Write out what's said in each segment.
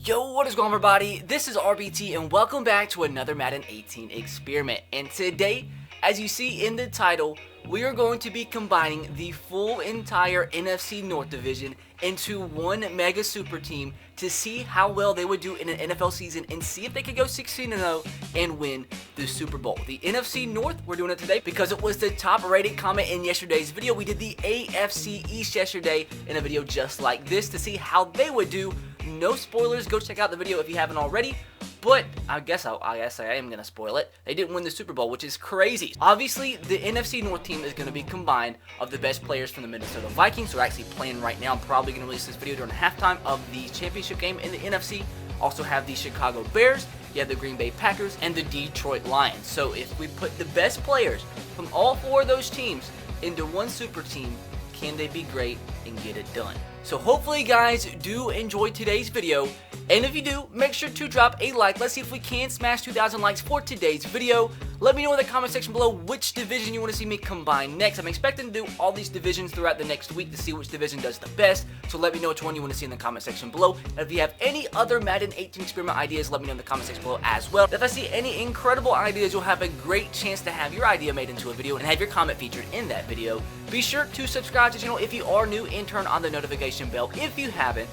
Yo, what is going on, everybody? This is RBT and welcome back to another Madden 18 experiment. And today, as you see in the title, we are going to be combining the full entire NFC North division into one mega super team to see how well they would do in an NFL season and see if they could go 16-0 and win the Super Bowl. The NFC North, we're doing it today because it was the top rated comment in yesterday's video. We did the AFC East yesterday in a video just like this to see how they would do. No spoilers, go check out the video if you haven't already. But I guess I am going to spoil it. They didn't win the Super Bowl, which is crazy. Obviously, the NFC North team is going to be combined of the best players from the Minnesota Vikings, who are actually playing right now. I'm probably going to release this video during halftime of the championship game in the NFC. Also have the Chicago Bears, you have the Green Bay Packers, and the Detroit Lions. So if we put the best players from all four of those teams into one super team, can they be great and get it done? So hopefully, guys, do enjoy today's video, and if you do, make sure to drop a like. Let's see if we can smash 2,000 likes for today's video. Let me know in the comment section below which division you want to see me combine next. I'm expecting to do all these divisions throughout the next week to see which division does the best, so let me know which one you want to see in the comment section below. And if you have any other Madden 18 experiment ideas, let me know in the comment section below as well. If I see any incredible ideas, you'll have a great chance to have your idea made into a video and have your comment featured in that video. Be sure to subscribe to the channel if you are new and turn on the notification bell if you haven't.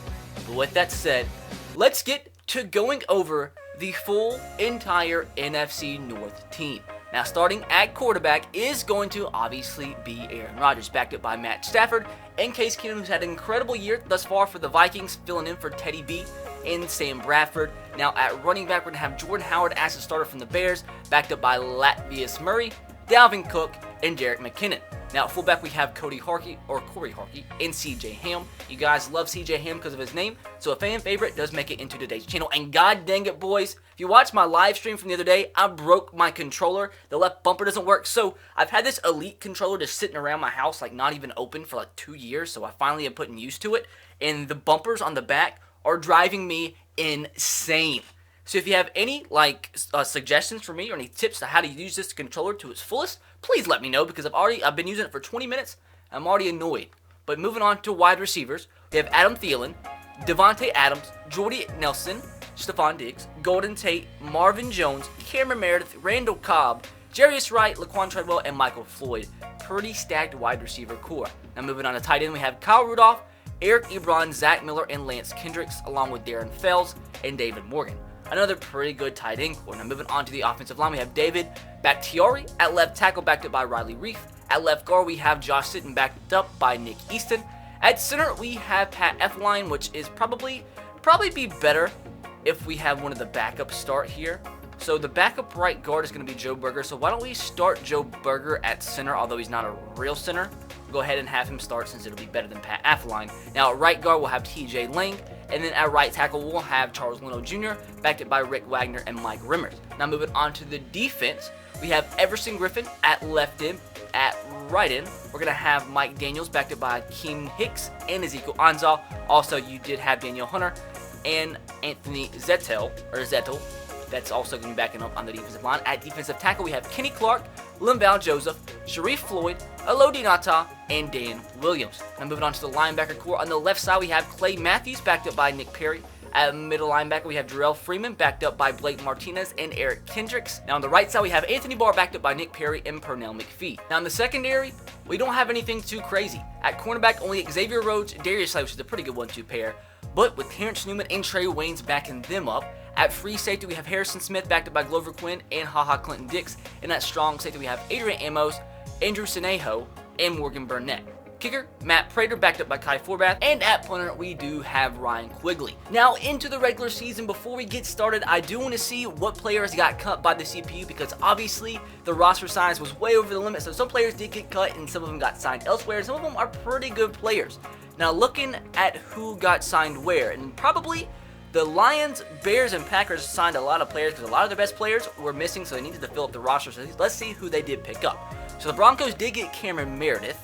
But with that said, let's get to going over the full entire NFC North team. Now, starting at quarterback is going to obviously be Aaron Rodgers, backed up by Matt Stafford and Case Keenum, who's had an incredible year thus far for the Vikings, filling in for Teddy B and Sam Bradford. Now, at running back, we're going to have Jordan Howard as a starter from the Bears, backed up by Latavius Murray, Dalvin Cook, and Jerick McKinnon. Now, at fullback, we have Corey Harkey, and CJ Ham. You guys love CJ Ham because of his name, so a fan favorite does make it into today's channel. And god dang it, boys, if you watched my live stream from the other day, I broke my controller. The left bumper doesn't work, so I've had this Elite controller just sitting around my house, like not even open for like 2 years, so I finally am putting used to it. And the bumpers on the back are driving me insane. So if you have any suggestions for me or any tips on how to use this controller to its fullest, please let me know, because I've been using it for 20 minutes. I'm already annoyed. But moving on to wide receivers, we have Adam Thielen, Devontae Adams, Jordy Nelson, Stephon Diggs, Golden Tate, Marvin Jones, Cameron Meredith, Randall Cobb, Jarius Wright, Laquan Treadwell, and Michael Floyd. Pretty stacked wide receiver core. Now moving on to tight end, we have Kyle Rudolph, Eric Ebron, Zach Miller, and Lance Kendricks, along with Darren Fells and David Morgan. Another pretty good tight end core. Now moving on to the offensive line, we have David Bakhtiari at left tackle, backed up by Riley Reiff. At left guard, we have Josh Sitton, backed up by Nick Easton. At center, we have Pat Elflein, which is probably be better if we have one of the backups start here. So the backup right guard is going to be Joe Burger. So why don't we start Joe Burger at center, although he's not a real center. We'll go ahead and have him start since it'll be better than Pat Elflein. Now at right guard, we'll have TJ Lang. And then at right tackle, we'll have Charles Leno Jr., backed up by Rick Wagner and Mike Rimmers. Now moving on to the defense, we have Everson Griffin at left end. At right end, we're going to have Mike Daniels, backed up by Keem Hicks and Ezekiel Ansah. Also, you did have Daniel Hunter and Anthony Zettel. That's also going to be backing up on the defensive line. At defensive tackle, we have Kenny Clark, Linval Joseph, Sharif Floyd, Elodie Nata, and Dan Williams. Now moving on to the linebacker core. On the left side, we have Clay Matthews, backed up by Nick Perry. At middle linebacker, we have Jarrell Freeman, backed up by Blake Martinez and Eric Kendricks. Now on the right side, we have Anthony Barr, backed up by Nick Perry and Pernell McPhee. Now in the secondary, we don't have anything too crazy. At cornerback, only Xavier Rhodes, Darius Slay, which is a pretty good 1-2 pair. But with Terrence Newman and Trey Waynes backing them up. At free safety, we have Harrison Smith, backed up by Glover Quinn and HaHa Clinton Dix. And at strong safety, we have Adrian Amos, Andrew Sineho, and Morgan Burnett. Kicker, Matt Prater, backed up by Kai Forbath. And at punter, we do have Ryan Quigley. Now, into the regular season, before we get started, I do want to see what players got cut by the CPU, because obviously the roster size was way over the limit. So some players did get cut and some of them got signed elsewhere. Some of them are pretty good players. Now, looking at who got signed where, and probably the Lions, Bears, and Packers signed a lot of players because a lot of their best players were missing, so they needed to fill up the roster. So let's see who they did pick up. So the Broncos did get Cameron Meredith.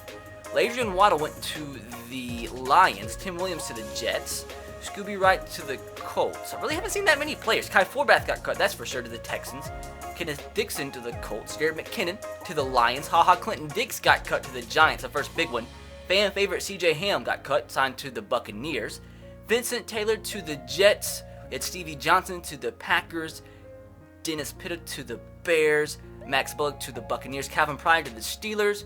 Adrian Waddle went to the Lions. Tim Williams to the Jets. Scooby Wright to the Colts. I really haven't seen that many players. Kai Forbath got cut, that's for sure, to the Texans. Kenneth Dixon to the Colts. Jared McKinnon to the Lions. HaHa Clinton Dix got cut to the Giants, the first big one. Fan favorite CJ Ham got cut, signed to the Buccaneers. Vincent Taylor to the Jets. It's Stevie Johnson to the Packers, Dennis Pitta to the Bears, Max Bullock to the Buccaneers, Calvin Pryor to the Steelers.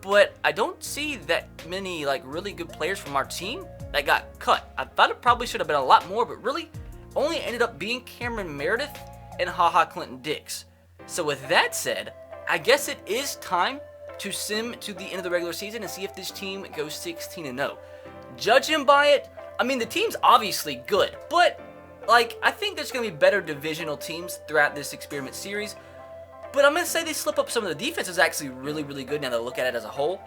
But I don't see that many really good players from our team that got cut. I thought it probably should have been a lot more, but really only ended up being Cameron Meredith and HaHa Clinton Dix. So with that said, I guess it is time to sim to the end of the regular season and see if this team goes 16-0. Judging by it, I mean the team's obviously good, but I think there's going to be better divisional teams throughout this experiment series. But I'm going to say they slip up some of the defense is actually really, really good now that I look at it as a whole.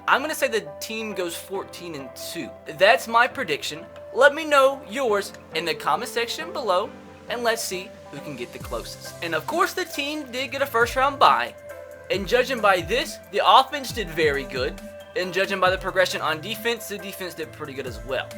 I'm going to say the team goes 14-2. That's my prediction. Let me know yours in the comment section below, and let's see who can get the closest. And of course the team did get a first round bye. And judging by this, the offense did very good. And judging by the progression on defense, the defense did pretty good as well.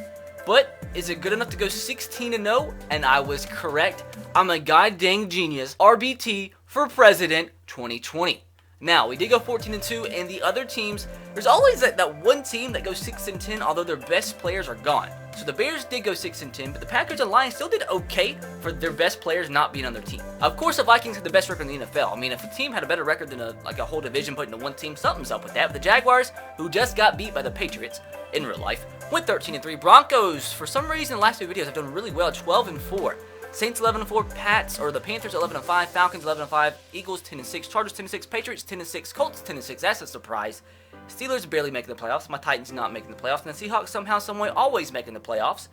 But is it good enough to go 16-0? And I was correct. I'm a goddamn genius. RBT for President 2020. Now, we did go 14-2, and the other teams, there's always that one team that goes 6-10, although their best players are gone. So the Bears did go 6-10, but the Packers and Lions still did okay for their best players not being on their team. Of course, the Vikings had the best record in the NFL. I mean, if a team had a better record than a whole division put into one team, something's up with that. But the Jaguars, who just got beat by the Patriots in real life, went 13-3. Broncos, for some reason, the last two videos have done really well, 12-4. Saints 11-4, the Panthers 11-5, Falcons 11-5, Eagles 10-6, Chargers 10-6, Patriots 10-6, Colts 10-6. That's a surprise. Steelers barely making the playoffs. My Titans not making the playoffs, and the Seahawks somehow, someway always making the playoffs.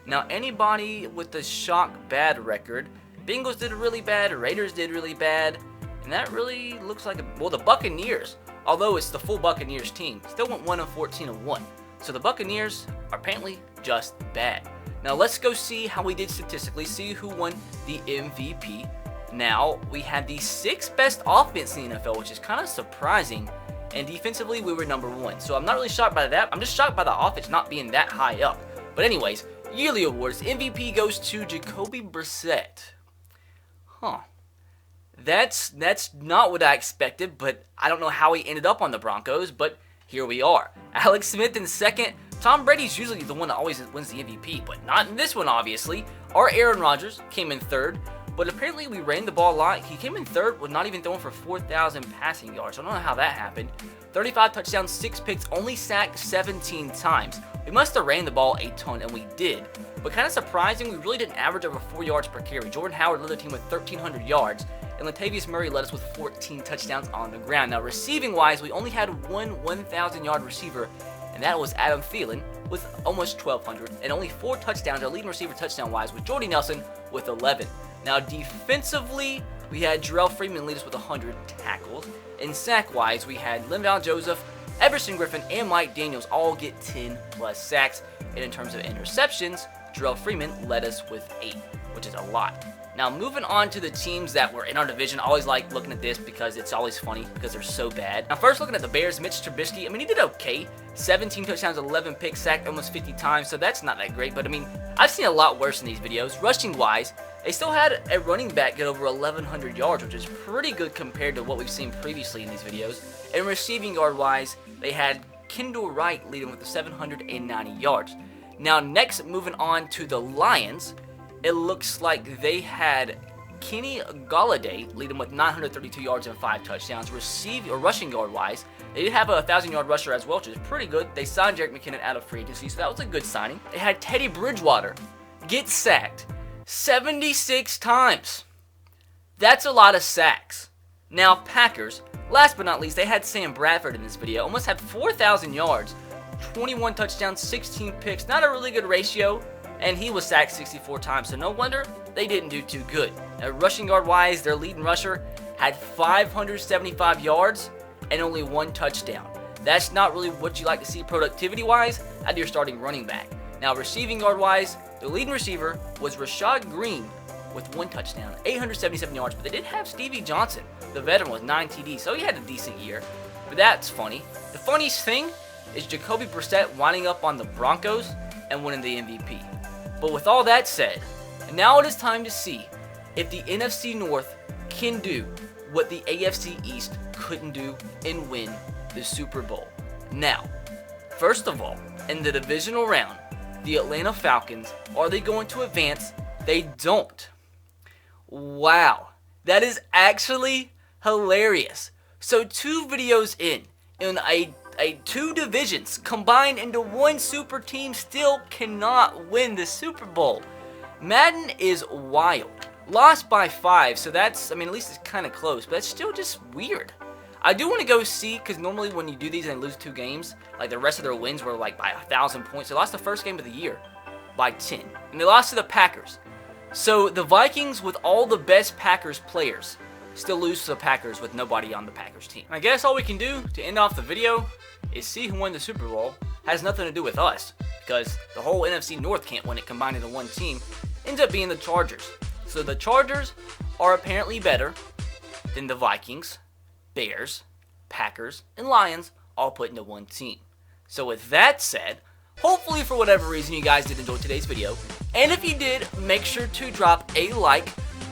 Now, anybody with the shock bad record, Bengals did really bad, Raiders did really bad, and that really looks like the Buccaneers, although it's the full Buccaneers team, still went 1-14-1. So the Buccaneers are apparently just bad. Now let's go see how we did statistically, see who won the MVP. Now, we had the 6th best offense in the NFL, which is kind of surprising, and defensively we were number 1. So I'm not really shocked by that. I'm just shocked by the offense not being that high up. But anyways, yearly awards, MVP goes to Jacoby Brissett. That's not what I expected, but I don't know how he ended up on the Broncos, but here we are. Alex Smith in 2nd. Tom Brady's usually the one that always wins the MVP, but not in this one, obviously. Our Aaron Rodgers came in 3rd, but apparently we ran the ball a lot. He came in 3rd with not even throwing for 4,000 passing yards. I don't know how that happened. 35 touchdowns, 6 picks, only sacked 17 times. We must have ran the ball a ton, and we did. But kind of surprising, we really didn't average over 4 yards per carry. Jordan Howard led the team with 1,300 yards, and Latavius Murray led us with 14 touchdowns on the ground. Now, receiving-wise, we only had one 1,000-yard receiver, and that was Adam Thielen with almost 1,200, and only 4 touchdowns. Our leading receiver touchdown-wise was Jordy Nelson with 11. Now, defensively, we had Jarrell Freeman lead us with 100 tackles. And sack-wise, we had Linval Joseph, Everson Griffin, and Mike Daniels all get 10+ sacks. And in terms of interceptions, Jarrell Freeman led us with 8, which is a lot. Now, moving on to the teams that were in our division, I always like looking at this because it's always funny because they're so bad. Now, first looking at the Bears, Mitch Trubisky, I mean, he did okay. 17 touchdowns, 11 picks, sacked almost 50 times, so that's not that great. But, I mean, I've seen a lot worse in these videos. Rushing-wise, they still had a running back get over 1,100 yards, which is pretty good compared to what we've seen previously in these videos. And receiving yard-wise, they had Kendall Wright leading with the 790 yards. Now, next, moving on to the Lions, it looks like they had Kenny Golladay leading with 932 yards and 5 touchdowns. Rushing yard-wise, they did have a 1,000-yard rusher as well, which is pretty good. They signed Jerick McKinnon out of free agency, so that was a good signing. They had Teddy Bridgewater get sacked 76 times. That's a lot of sacks. Now, Packers, last but not least, they had Sam Bradford in this video. Almost had 4,000 yards, 21 touchdowns, 16 picks. Not a really good ratio, and he was sacked 64 times, so no wonder they didn't do too good. Now, rushing yard-wise, their leading rusher had 575 yards and only 1 touchdown. That's not really what you like to see productivity-wise out of your starting running back. Now, receiving yard-wise, the leading receiver was Rashad Green with 1 touchdown, 877 yards, but they did have Stevie Johnson, the veteran, with 9 TDs, so he had a decent year. But that's funny. The funniest thing is Jacoby Brissett winding up on the Broncos and winning the MVP. But with all that said, now it is time to see if the NFC North can do what the AFC East couldn't do and win the Super Bowl. Now, first of all, in the divisional round, the Atlanta Falcons, are they going to advance They don't. Wow. That is actually hilarious. So 2 videos in two divisions combined into one super team still cannot win the Super Bowl. Madden is wild. Lost by 5, so that's, I mean, at least it's kind of close, but that's still just weird. I do want to go see, because normally when you do these and lose 2 games, like the rest of their wins were like by 1,000 points. They lost the first game of the year by 10, and they lost to the Packers. So the Vikings, with all the best Packers players, still lose to the Packers with nobody on the Packers team. I guess all we can do to end off the video is see who won the Super Bowl. Has nothing to do with us, because the whole NFC North can't win it combined into one team. Ends up being the Chargers. So the Chargers are apparently better than the Vikings, Bears, Packers, and Lions all put into one team. So with that said, hopefully for whatever reason you guys did enjoy today's video. And if you did, make sure to drop a like.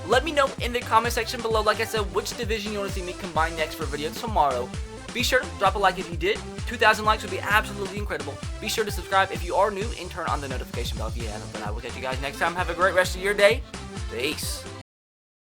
Let me know in the comment section below, like I said, which division you want to see me combine next for a video tomorrow. Be sure to drop a like if you did. 2,000 likes would be absolutely incredible. Be sure to subscribe if you are new and turn on the notification bell if you haven't. But I will catch you guys next time. Have a great rest of your day. Peace.